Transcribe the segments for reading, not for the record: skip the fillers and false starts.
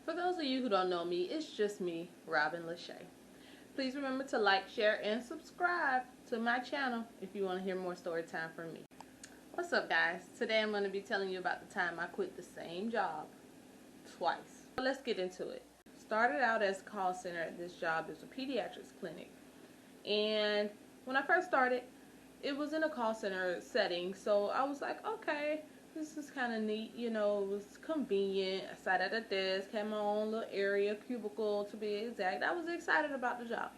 For those of you who don't know me, it's just me, Robin Lachey. Please remember to like, share, and subscribe to my channel if you want to hear more story time from me. What's up, guys? Today I'm going to be telling you about the time I quit the same job twice. So let's get into it. Started out as a call center at this job. It's a pediatrics clinic. And when I first started, it was in a call center setting. So I was like, okay, this is kind of neat. You know, it was convenient. I sat at a desk, had my own little area, cubicle to be exact. I was excited about the job.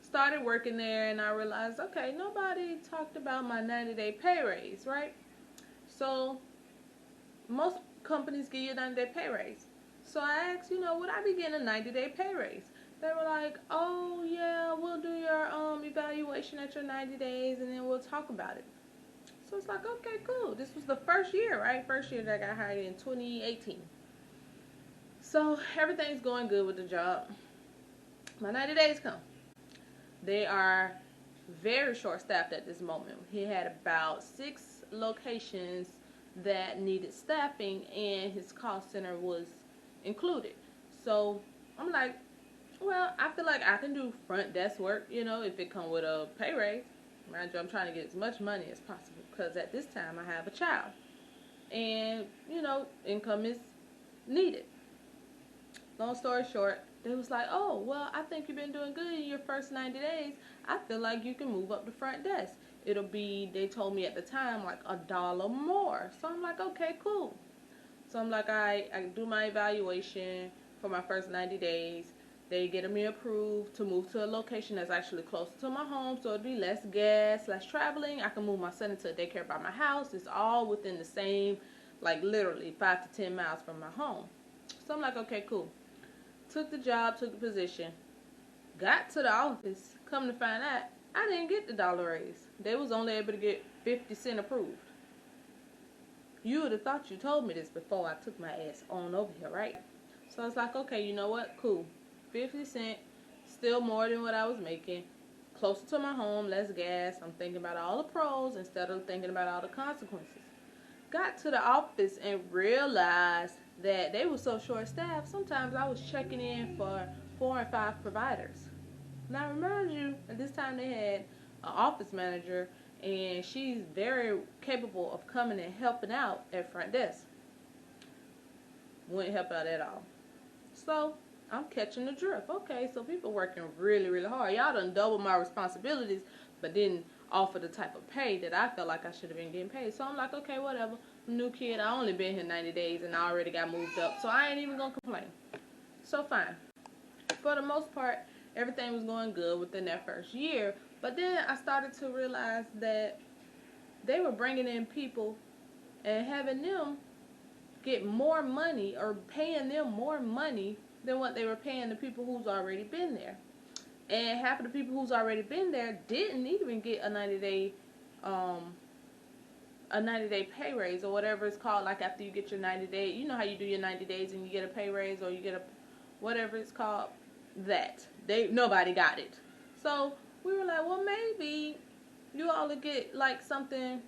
Started working there and I realized, okay, nobody talked about my 90-day pay raise, right? So most companies give you a 90-day pay raise. So I asked, would I be getting a 90-day pay raise? They were like, oh yeah, we'll do your evaluation at your 90 days and then we'll talk about it. So it's like, okay, cool. This was the first year, right? First year that I got hired in 2018. So everything's going good with the job. My 90 days come. They are very short-staffed at this moment. He had about 6 locations that needed staffing and his call center was included. So I'm like, well, I feel like I can do front desk work, if it come with a pay raise. Mind you, I'm trying to get as much money as possible because at this time I have a child. And, income is needed. Long story short, they was like, oh, well, I think you've been doing good in your first 90 days. I feel like you can move up the front desk. It'll be, they told me at the time, like $1 more. So I'm like, okay, cool. So I'm like, I do my evaluation for my first 90 days. They get me approved to move to a location that's actually closer to my home, so it'd be less gas, less traveling. I can move my son into a daycare by my house. It's all within the same, like literally 5 to 10 miles from my home. So I'm like, okay, cool. Took the job, took the position, got to the office, come to find out, I didn't get the dollar raise. They was only able to get 50 cents approved. You would have thought you told me this before I took my ass on over here, right? So I was like, okay, you know what, cool. 50 cents, still more than what I was making, closer to my home, less gas. I'm thinking about all the pros instead of thinking about all the consequences. Got to the office and realized that they were so short-staffed, sometimes I was checking in for 4 and 5 providers. Now, remind you, at this time they had an office manager, and she's very capable of coming and helping out at front desk. Wouldn't help out at all. So I'm catching the drift. Okay, so people working really, really hard. Y'all done double my responsibilities, but didn't offer the type of pay that I felt like I should have been getting paid. So I'm like, okay, whatever. New kid, I only been here 90 days and I already got moved up, so I ain't even gonna complain. So fine. For the most part, everything was going good within that first year, but then I started to realize that they were bringing in people and having them get more money or paying them more money than what they were paying the people who's already been there. And half of the people who's already been there didn't even get a 90-day pay raise or whatever it's called. Like after you get your 90 days, you know how you do your 90 days and you get a pay raise or you get a whatever it's called. That nobody got it. So we were like, well, maybe you all will get like something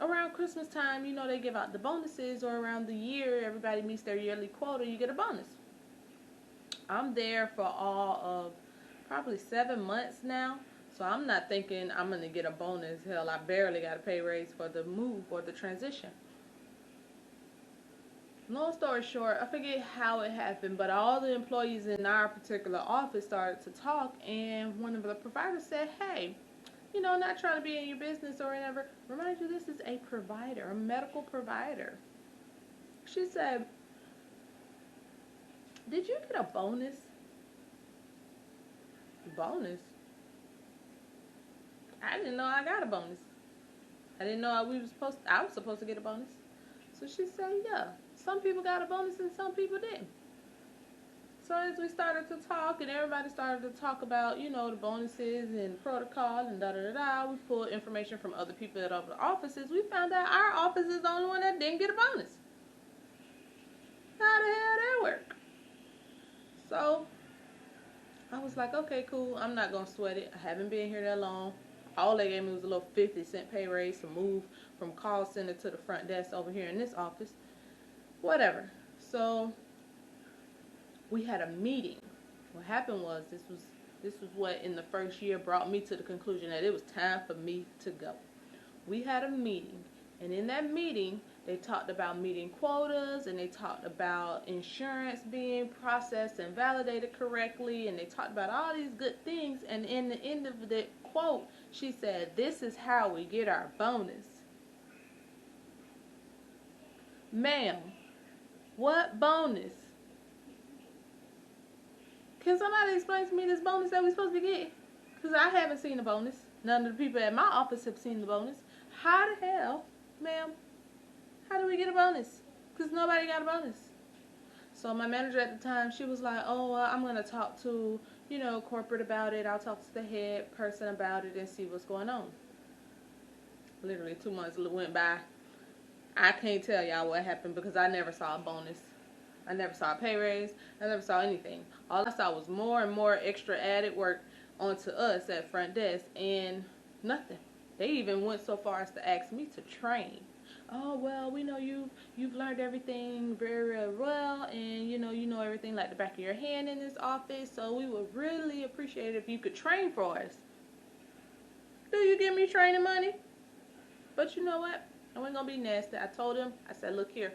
around Christmas time. They give out the bonuses, or around the year everybody meets their yearly quota, you get a bonus. I'm there for all of probably 7 months now, so I'm not thinking I'm going to get a bonus. Hell, I barely got a pay raise for the move or the transition. Long story short, I forget how it happened, but all the employees in our particular office started to talk, and one of the providers said, hey, not trying to be in your business or whatever. Remind you, this is a provider, a medical provider. She said, did you get a bonus? Bonus? I didn't know I got a bonus. I didn't know I was supposed to get a bonus. So she said, yeah, some people got a bonus and some people didn't. So as we started to talk and everybody started to talk about, the bonuses and protocol and we pulled information from other people at other offices. We found out our office is the only one that didn't get a bonus. How the hell that work? So I was like, okay, cool. I'm not going to sweat it. I haven't been here that long. All they gave me was a little 50-cent pay raise to move from call center to the front desk over here in this office. Whatever. So we had a meeting. What happened was this was what in the first year brought me to the conclusion that it was time for me to go. We had a meeting, and in that meeting they talked about meeting quotas, and they talked about insurance being processed and validated correctly, and they talked about all these good things. And in the end of the quote, she said, "This is how we get our bonus." Ma'am, what bonus? Can somebody explain to me this bonus that we're supposed to be getting? Because I haven't seen the bonus. None of the people at my office have seen the bonus. How the hell, ma'am, how do we get a bonus? Because nobody got a bonus. So my manager at the time, she was like, "Oh, well, I'm going to talk to, corporate about it. I'll talk to the head person about it and see what's going on." Literally 2 months went by. I can't tell y'all what happened because I never saw a bonus. I never saw a pay raise. I never saw anything. All I saw was more and more extra added work onto us at front desk, and nothing. They even went so far as to ask me to train. "Oh, well, we know you've learned everything very, very well, and you know everything like the back of your hand in this office, so we would really appreciate it if you could train for us." Do you give me training money? But you know what? I wasn't going to be nasty. I told him, I said, "Look here,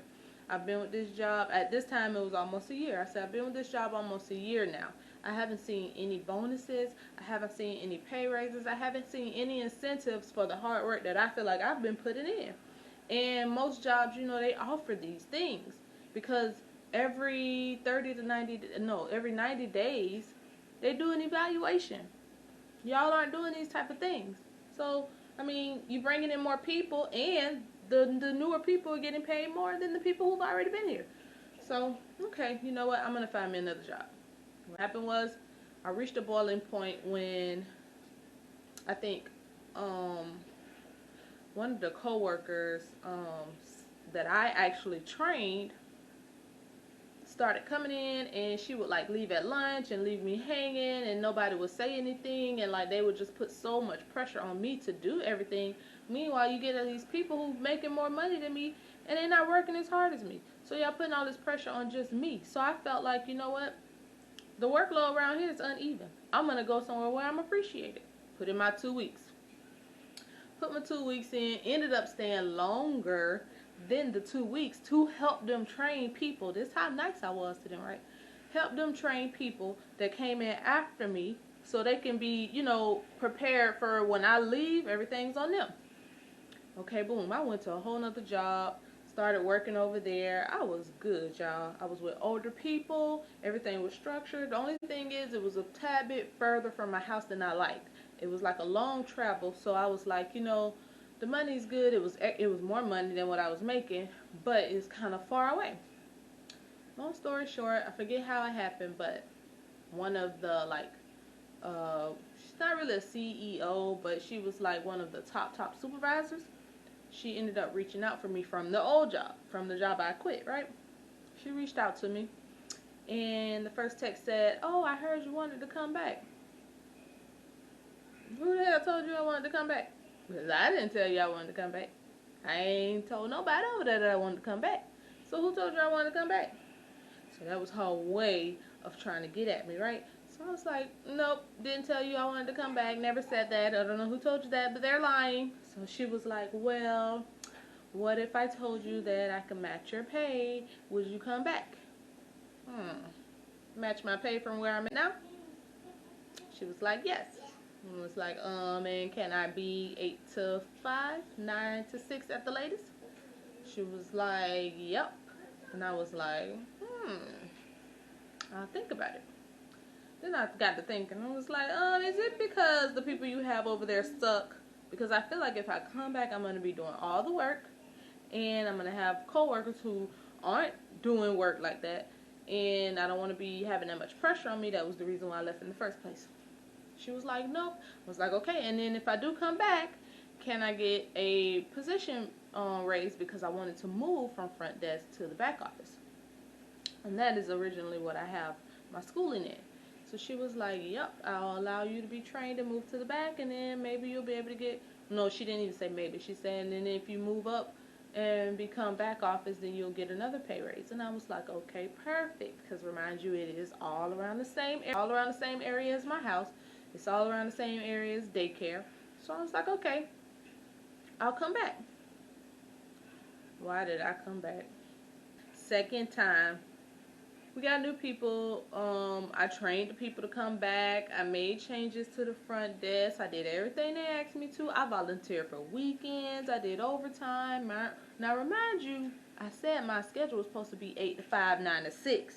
I've been with this job." At this time, it was almost a year. I said, "I've been with this job almost a year now. I haven't seen any bonuses. I haven't seen any pay raises. I haven't seen any incentives for the hard work that I feel like I've been putting in." And most jobs, they offer these things because every 90 days, they do an evaluation. Y'all aren't doing these type of things. So, you bringing in more people, and the newer people are getting paid more than the people who've already been here. So, okay, you know what? I'm going to find me another job. What happened was I reached a boiling point when I think one of the coworkers that I actually trained started coming in, and she would leave at lunch and leave me hanging, and nobody would say anything, and they would just put so much pressure on me to do everything. Meanwhile, you get these people who making more money than me, and they're not working as hard as me. So y'all putting all this pressure on just me. So I felt like, you know what? The workload around here is uneven. I'm going to go somewhere where I'm appreciated. Put in my 2 weeks. Put my 2 weeks in. Ended up staying longer than the 2 weeks to help them train people. This is how nice I was to them, right? Help them train people that came in after me so they can be, prepared for when I leave, everything's on them. Okay, boom. I went to a whole nother job. Started working over there. I was good, y'all. I was with older people. Everything was structured. The only thing is, it was a tad bit further from my house than I liked. It was like a long travel, so I was like, the money's good. It was more money than what I was making, but it's kind of far away. Long story short, I forget how it happened, but one of the she's not really a CEO, but she was one of the top supervisors. She ended up reaching out for me from the old job, from the job I quit, right? She reached out to me, and the first text said, "Oh, I heard you wanted to come back." Who the hell told you I wanted to come back? Because I didn't tell you I wanted to come back. I ain't told nobody over there that I wanted to come back. So who told you I wanted to come back? So that was her way of trying to get at me, right? So I was like, "Nope, didn't tell you I wanted to come back. Never said that. I don't know who told you that, but they're lying." So she was like, "Well, what if I told you that I could match your pay? Would you come back?" Match my pay from where I'm at now? She was like, "Yes." I was like, and can I be 8 to 5, 9 to 6 at the latest? She was like, "Yep." And I was like, I'll think about it. Then I got to thinking. I was like, is it because the people you have over there suck? Because I feel like if I come back, I'm going to be doing all the work, and I'm going to have coworkers who aren't doing work like that, and I don't want to be having that much pressure on me. That was the reason why I left in the first place. She was like, "Nope." I was like, "Okay." And then if I do come back, can I get a position raise, because I wanted to move from front desk to the back office. And that is originally what I have my schooling in. So she was like, "Yep, I'll allow you to be trained and move to the back, and then maybe you'll be able to get," no, she didn't even say maybe. She said, "And then if you move up and become back office, then you'll get another pay raise. And I was like, okay, perfect. Because remind you, it is all around the same area as my house. It's all around the same area as daycare. So I was like, okay, I'll come back. Why did I come back? Second time, we got new people. I trained the people to come back. I made changes to the front desk. I did everything they asked me to. I volunteered for weekends. I did overtime. Now remind you, I said my schedule was supposed to be 8 to 5, 9 to 6.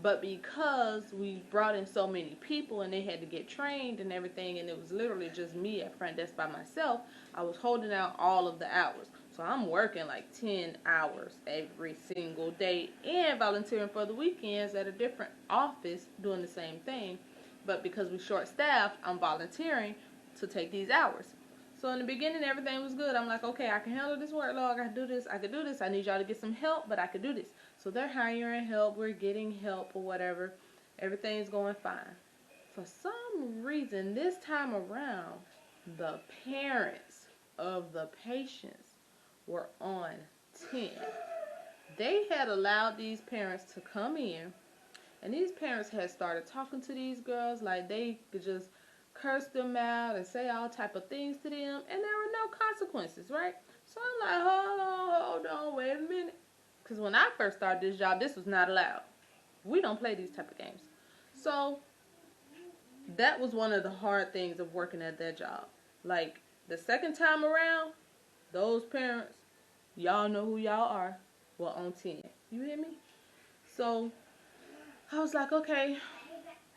But because we brought in so many people and they had to get trained and everything, and it was literally just me at front desk by myself, I was holding out all of the hours. So I'm working like 10 hours every single day and volunteering for the weekends at a different office doing the same thing. But because we're short-staffed, I'm volunteering to take these hours. So in the beginning, everything was good. I'm like, okay, I can handle this workload. I can do this. I can do this. I need y'all to get some help, but I can do this. So they're hiring help. We're getting help or whatever. Everything's going fine. For some reason, this time around, the parents of the patients were on 10. They had allowed these parents to come in, and these parents had started talking to these girls like they could just curse them out and say all type of things to them, and there were no consequences, right? So I'm like, hold on, wait a minute. Because when I first started this job, this was not allowed. We don't play these type of games. So that was one of the hard things of working at that job. Like, the second time around, those parents, y'all know who y'all are, were on 10. You hear me? So I was like, okay,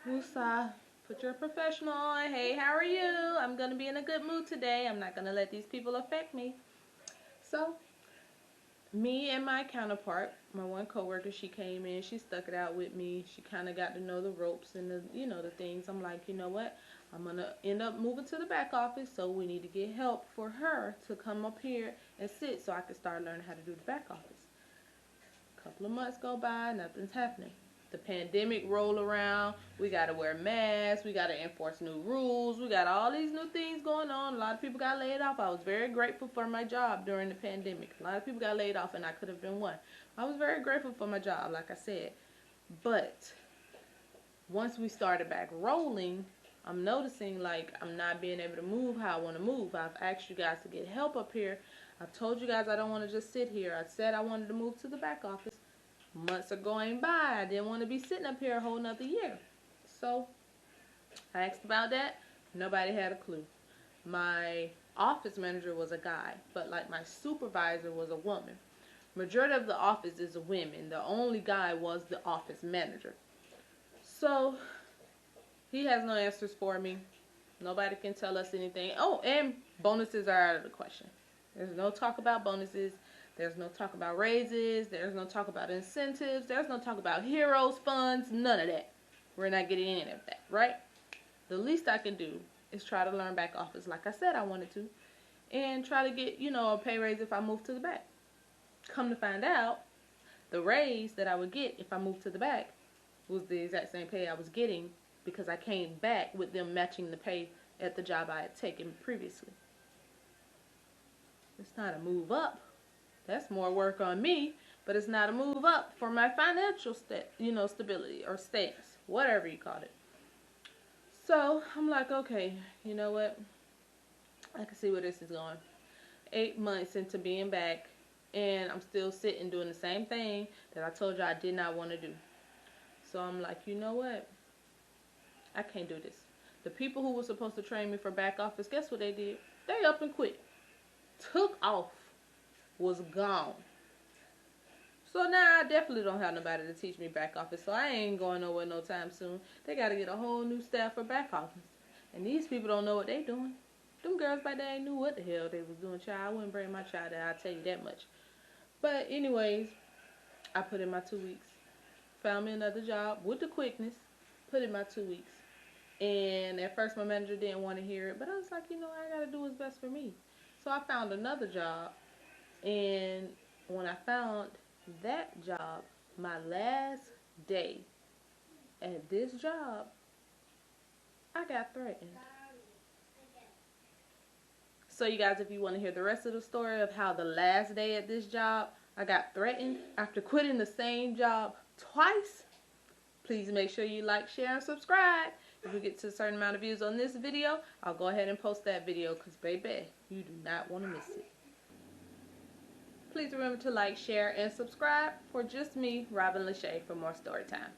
Musa, put your professional on. Hey, how are you? I'm going to be in a good mood today. I'm not going to let these people affect me. So me and my counterpart, my one coworker, she came in, she stuck it out with me. She kind of got to know the ropes and the things. I'm like, you know what? I'm going to end up moving to the back office, so we need to get help for her to come up here and sit so I can start learning how to do the back office. A couple of months go by, nothing's happening. The pandemic roll around, we got to wear masks, we got to enforce new rules, we got all these new things going on. A lot of people got laid off. I was very grateful for my job during the pandemic. A lot of people got laid off and I could have been one. I was very grateful for my job, like I said. But once we started back rolling, I'm noticing like I'm not being able to move how I want to move. I've asked you guys to get help up here. I've told you guys I don't want to just sit here. I said I wanted to move to the back office. Months are going by. I didn't want to be sitting up here a whole nother year. So I asked about that. Nobody had a clue. My office manager was a guy, but like my supervisor was a woman. Majority of the office is women. The only guy was the office manager. So he has no answers for me. Nobody can tell us anything. Oh, and bonuses are out of the question. There's no talk about bonuses. There's no talk about raises. There's no talk about incentives. There's no talk about heroes funds. None of that. We're not getting any of that, right? The least I can do is try to learn back office like I said I wanted to, and try to get, a pay raise if I move to the back. Come to find out, the raise that I would get if I moved to the back was the exact same pay I was getting because I came back with them matching the pay at the job I had taken previously. It's not a move up. That's more work on me, but it's not a move up for my financial stability or status, whatever you call it. So I'm like, okay, you know what? I can see where this is going. 8 months into being back, and I'm still sitting doing the same thing that I told you I did not want to do. So I'm like, you know what? I can't do this. The people who were supposed to train me for back office, guess what they did? They up and quit. Took off. Was gone. So now I definitely don't have nobody to teach me back office, so I ain't going nowhere no time soon. They got to get a whole new staff for back office. And these people don't know what they doing. Them girls back there ain't knew what the hell they was doing, child. I wouldn't bring my child there, I'll tell you that much. But anyways, I put in my 2 weeks. Found me another job with the quickness. Put in my 2 weeks. And at first my manager didn't want to hear it, but I was like, I got to do what's best for me. So I found another job. And when I found that job, my last day at this job, I got threatened. So you guys, if you want to hear the rest of the story of how the last day at this job, I got threatened after quitting the same job twice, please make sure you like, share, and subscribe. If we get to a certain amount of views on this video, I'll go ahead and post that video because, baby, you do not want to miss it. Please remember to like, share, and subscribe for just me, Robin Lachey, for more story time.